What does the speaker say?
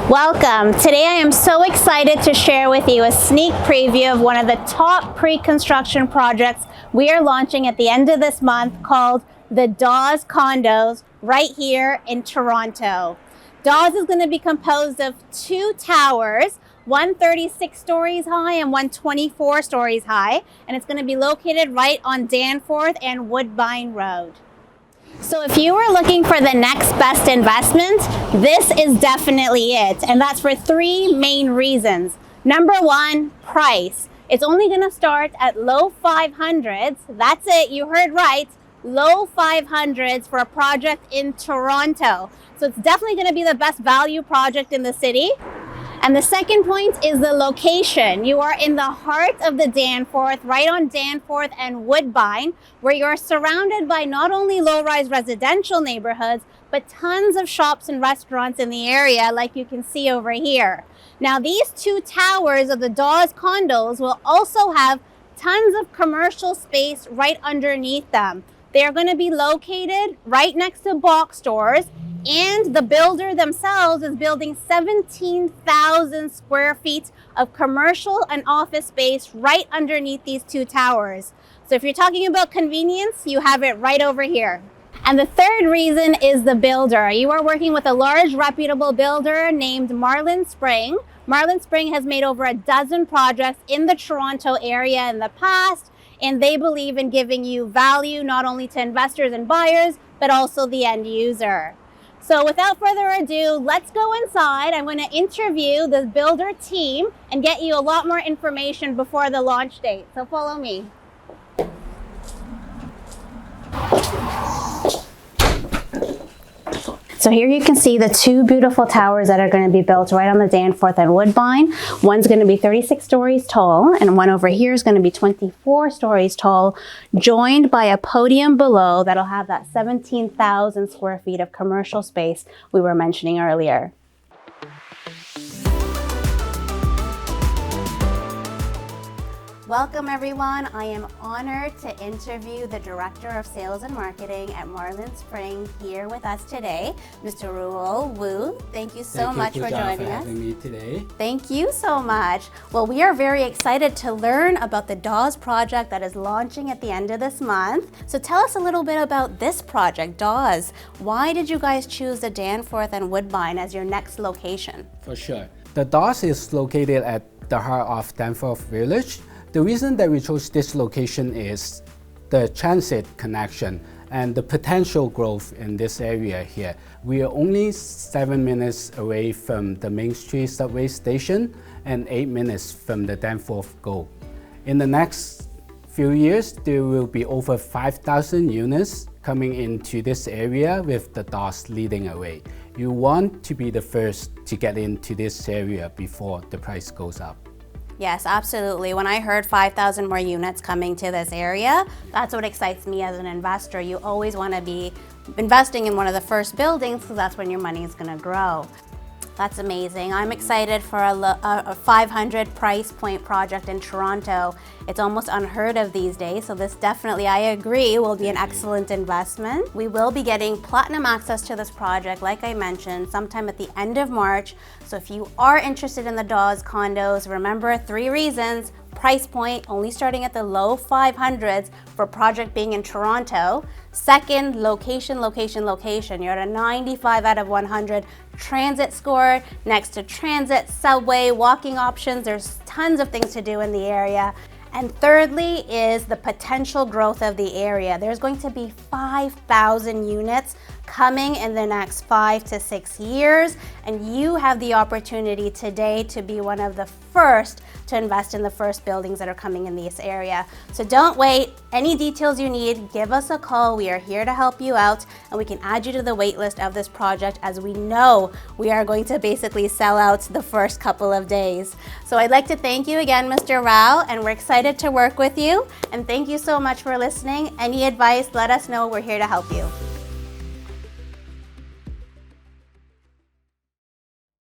Welcome. Today I am so excited to share with you a sneak preview of one of the top pre-construction projects we are launching at the end of this month called the Dawes Condos right here in Toronto. Dawes is going to be composed of two towers, one 36 stories high and one 24 stories high, and it's going to be located right on Danforth and Woodbine Road. So if you were looking for the next best investment, this is definitely it. And that's for three main reasons. Number one, price. It's only going to start at low 500s. That's it. You heard right. Low 500s for a project in Toronto. So it's definitely going to be the best value project in the city. And the second point is the location. You are in the heart of the Danforth, right on Danforth and Woodbine, where you're surrounded by not only low-rise residential neighborhoods, but tons of shops and restaurants in the area, like you can see over here. Now, these two towers of the Dawes condos will also have tons of commercial space right underneath them. They're going to be located right next to box stores, and the builder themselves is building 17,000 square feet of commercial and office space right underneath these two towers. So if you're talking about convenience, you have it right over here. And the third reason is the builder. You are working with a large, reputable builder named Marlin. Marlin has made over a dozen projects in the Toronto area in the past, and they believe in giving you value not only to investors and buyers, but also the end user. So without further ado, let's go inside. I'm going to interview the builder team and get you a lot more information before the launch date. So follow me. So here you can see the two beautiful towers that are going to be built right on the Danforth and Woodbine. One's going to be 36 stories tall, and one over here is going to be 24 stories tall, joined by a podium below that'll have that 17,000 square feet of commercial space we were mentioning earlier. Welcome everyone. I am honored to interview the Director of Sales and Marketing at Marlin here with us today, Mr. Ruol Wu. Thank you so much for joining us. Having me today. Thank you so much. Well, we are very excited to learn about the Dawes project that is launching at the end of this month. So tell us a little bit about this project, Dawes. Why did you guys choose the Danforth and Woodbine as your next location? For sure. The Dawes is located at the heart of Danforth Village. The reason that we chose this location is the transit connection and the potential growth in this area here. We are only 7 minutes away from the Main Street subway station and 8 minutes from the Danforth GO. In the next few years, there will be over 5,000 units coming into this area with the Dawes leading away. You want to be the first to get into this area before the price goes up. Yes, absolutely. When I heard 5,000 more units coming to this area, that's what excites me as an investor. You always want to be investing in one of the first buildings because that's when your money is going to grow. That's amazing. I'm excited for a 500 price point project in Toronto. It's almost unheard of these days, so this definitely, I agree, will be an excellent investment. We will be getting platinum access to this project, like I mentioned, sometime at the end of March. So if you are interested in the Dawes condos, remember 3 reasons. Price point, only starting at the low 500s for project being in Toronto. Second, location. You're at a 95 out of 100 transit score, next to transit, subway, walking options. There's tons of things to do in the area. And thirdly is the potential growth of the area. There's going to be 5,000 units coming in the next 5 to 6 years, and you have the opportunity today to be one of the first to invest in the first buildings that are coming in this area. So don't wait. Any details you need, give us a call. We are here to help you out, and we can add you to the wait list of this project, as we know we are going to basically sell out the first couple of days. So I'd like to thank you again, Mr. Rao, and we're excited to work with you. And thank you so much for listening. Any advice, let us know. We're here to help you.